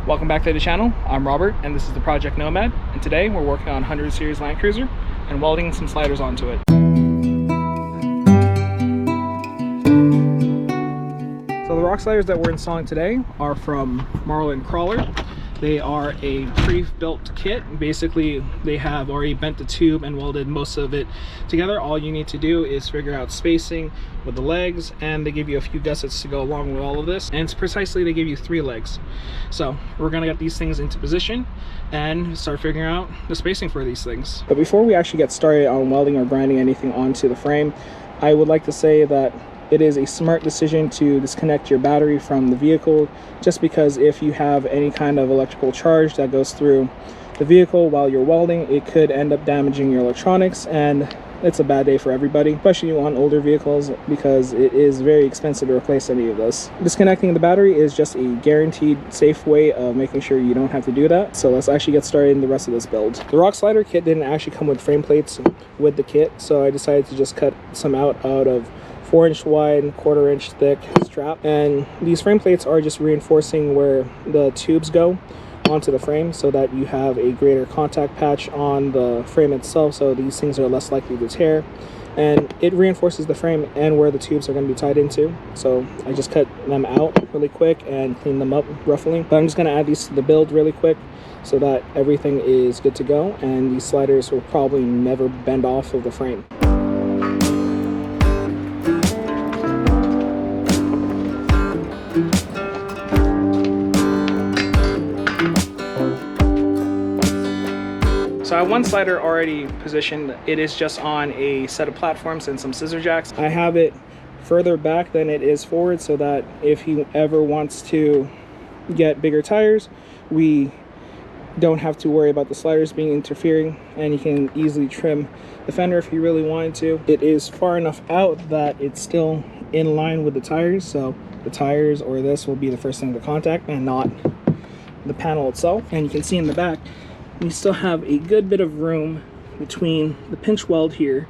Welcome back to the channel. I'm Robert and this is the Project Nomad, and today we're working on 100 series Landcruiser and welding some sliders onto it. So the rock sliders that we're installing today are from Marlin crawler. They are a pre-built kit. Basically, they have already bent the tube and welded most of it together. All you need to do is figure out spacing with the legs, and they give you a few gussets to go along with all of this. And it's precisely, they give you 3 legs. So we're gonna get these things into position and start figuring out the spacing for these things. But before we actually get started on welding or grinding anything onto the frame, I would like to say that it is a smart decision to disconnect your battery from the vehicle, just because if you have any kind of electrical charge that goes through the vehicle while you're welding, it could end up damaging your electronics, and it's a bad day for everybody, especially on older vehicles, because it is very expensive to replace any of this. Disconnecting the battery is just a guaranteed safe way of making sure you don't have to do that. So let's actually get started in the rest of this build. The rock slider kit didn't actually come with frame plates with the kit, so I decided to just cut some out of 4-inch wide, 1/4-inch thick strap. And these frame plates are just reinforcing where the tubes go onto the frame, so that you have a greater contact patch on the frame itself, so these things are less likely to tear. And it reinforces the frame and where the tubes are going to be tied into. So I just cut them out really quick and clean them up roughly. But I'm just going to add these to the build really quick so that everything is good to go, and these sliders will probably never bend off of the frame. So I have one slider already positioned. It is just on a set of platforms and some scissor jacks. I have it further back than it is forward, so that if he ever wants to get bigger tires, we don't have to worry about the sliders being interfering, and he can easily trim the fender if he really wanted to. It is far enough out that it's still in line with the tires, so the tires or this will be the first thing to contact and not the panel itself. And you can see in the back, we still have a good bit of room between the pinch weld here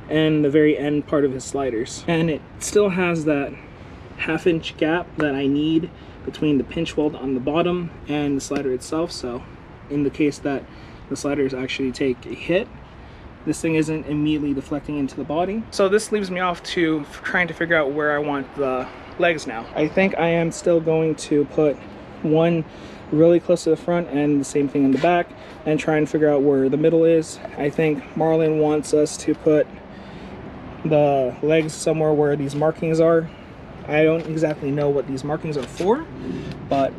and the very end part of his sliders. And it still has that 1/2-inch gap that I need between the pinch weld on the bottom and the slider itself. So in the case that the sliders actually take a hit, this thing isn't immediately deflecting into the body. So this leaves me off to trying to figure out where I want the legs now. I think I am still going to put one really close to the front and the same thing in the back, and try and figure out where the middle is. I think Marlin wants us to put the legs somewhere where these markings are. I don't exactly know what these markings are for, but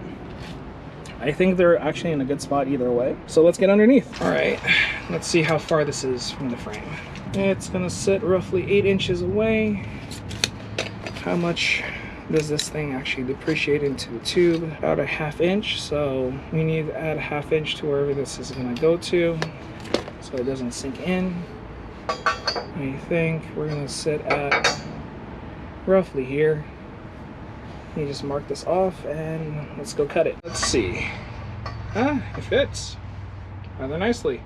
I think they're actually in a good spot either way. So let's get underneath. All right, let's see how far this is from the frame. It's gonna sit roughly 8 inches away. How much does this thing actually depreciate into the tube? About a 1/2 inch, so we need to add a 1/2 inch to wherever this is going to go to, so it doesn't sink in. I think we're going to sit at roughly here. You just mark this off and let's go cut it. Let's see. It fits rather nicely.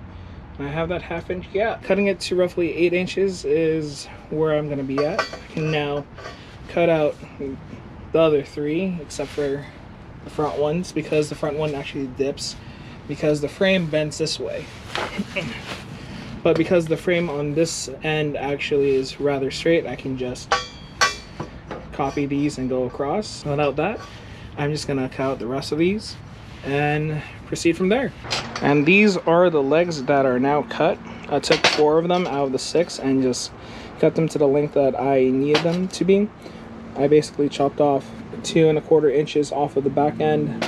And I have that 1/2 inch gap. Cutting it to roughly 8 inches is where I'm going to be at. I can now cut out the other 3 except for the front ones, because the front one actually dips because the frame bends this way. But because the frame on this end actually is rather straight, I can just copy these and go across. Without that, I'm just gonna cut out the rest of these and proceed from there. And these are the legs that are now cut. I took 4 of them out of the 6 and just cut them to the length that I needed them to be. I basically chopped off 2 1/4 inches off of the back end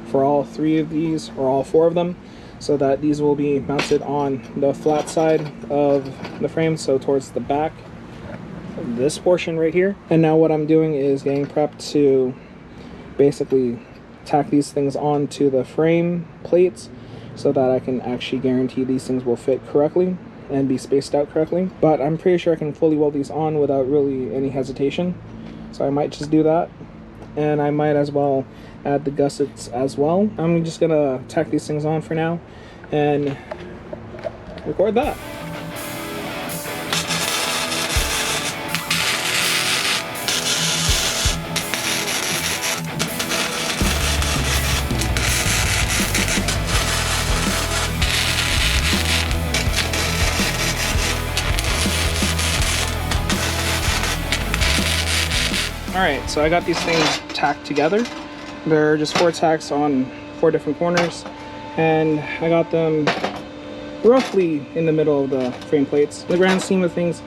for all 3 of these, or all 4 of them, so that these will be mounted on the flat side of the frame, so towards the back of this portion right here. And now what I'm doing is getting prepped to basically tack these things onto the frame plates, so that I can actually guarantee these things will fit correctly and be spaced out correctly. But I'm pretty sure I can fully weld these on without really any hesitation. So I might just do that, and I might as well add the gussets as well. I'm just gonna tack these things on for now and record that. Alright, so I got these things tacked together. They're just 4 tacks on 4 different corners, and I got them roughly in the middle of the frame plates. In the grand scheme of things,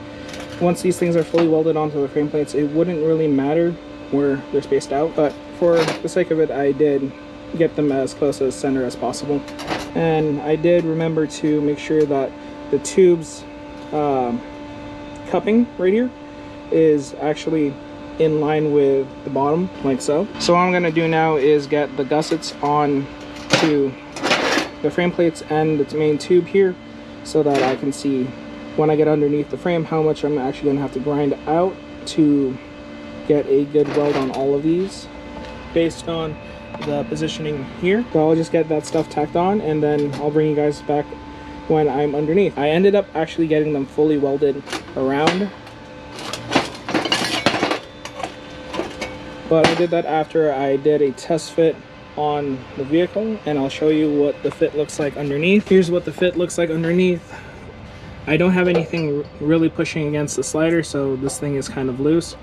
once these things are fully welded onto the frame plates, it wouldn't really matter where they're spaced out, but for the sake of it, I did get them as close to the center as possible. And I did remember to make sure that the tube's cupping right here is actually in line with the bottom, like so. So what I'm going to do now is get the gussets on to the frame plates and the main tube here, so that I can see when I get underneath the frame how much I'm actually going to have to grind out to get a good weld on all of these based on the positioning here. So I'll just get that stuff tacked on, and then I'll bring you guys back when I'm underneath. I ended up actually getting them fully welded around, but I did that after I did a test fit on the vehicle, and I'll show you what the fit looks like underneath. Here's what the fit looks like underneath. I don't have anything really pushing against the slider, so this thing is kind of loose,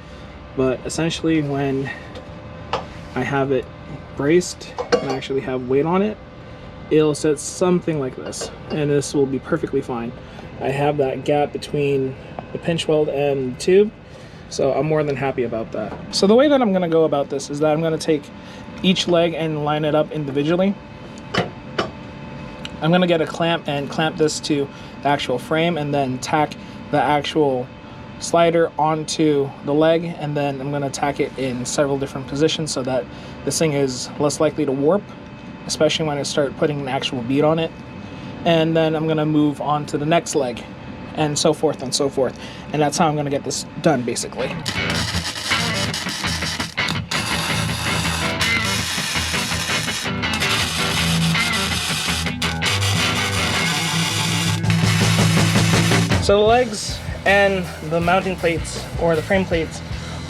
but essentially when I have it braced and I actually have weight on it, it'll set something like this, and this will be perfectly fine. I have that gap between the pinch weld and the tube, so I'm more than happy about that. So the way that I'm going to go about this is that I'm going to take each leg and line it up individually. I'm going to get a clamp and clamp this to the actual frame, and then tack the actual slider onto the leg, and then I'm going to tack it in several different positions so that this thing is less likely to warp, especially when I start putting an actual bead on it. And then I'm going to move on to the next leg, and so forth and so forth. And that's how I'm going to get this done, basically. So the legs and the mounting plates, or the frame plates,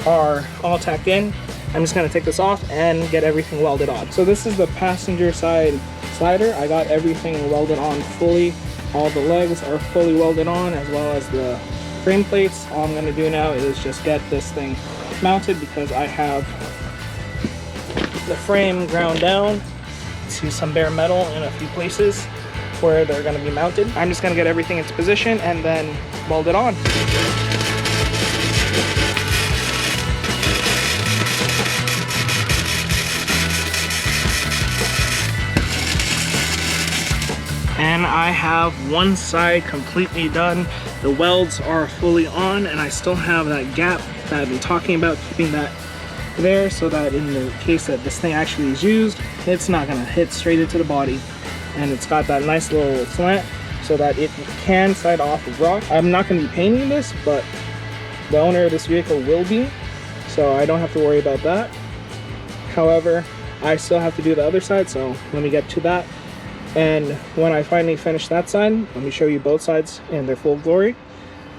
are all tacked in. I'm just going to take this off and get everything welded on. So this is the passenger side slider. I got everything welded on fully. All the legs are fully welded on, as well as the frame plates. All I'm going to do now is just get this thing mounted, because I have the frame ground down to some bare metal in a few places where they're going to be mounted. I'm just going to get everything into position and then weld it on. And I have one side completely done. The welds are fully on, and I still have that gap that I've been talking about, keeping that there so that in the case that this thing actually is used, it's not going to hit straight into the body. And it's got that nice little slant so that it can slide off the rock. I'm not going to be painting this, but the owner of this vehicle will be, so I don't have to worry about that. However, I still have to do the other side, so let me get to that. And when I finally finish that side, let me show you both sides in their full glory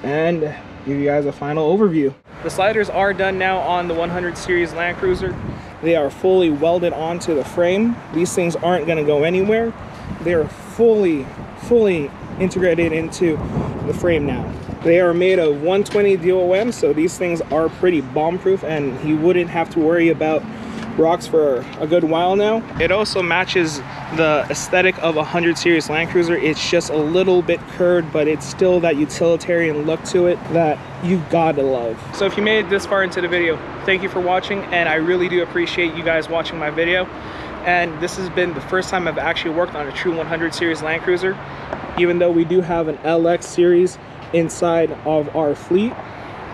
and give you guys a final overview. The sliders are done now on the 100 series Land Cruiser. They are fully welded onto the frame. These things aren't going to go anywhere. They are fully integrated into the frame now. They are made of 120 DOM, so these things are pretty bomb-proof, and you wouldn't have to worry about rocks for a good while now. It also matches the aesthetic of a 100 series Land Cruiser. It's just a little bit curved, but it's still that utilitarian look to it that you gotta love. So if you made it this far into the video, thank you for watching, and I really do appreciate you guys watching my video. And this has been the first time I've actually worked on a true 100 series Land Cruiser, even though we do have an LX series inside of our fleet.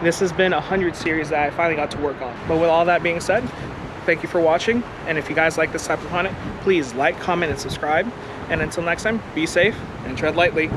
This has been a 100 series that I finally got to work on. But with all that being said, thank you for watching, and if you guys like this type of content, please like, comment, and subscribe. And until next time, be safe and tread lightly.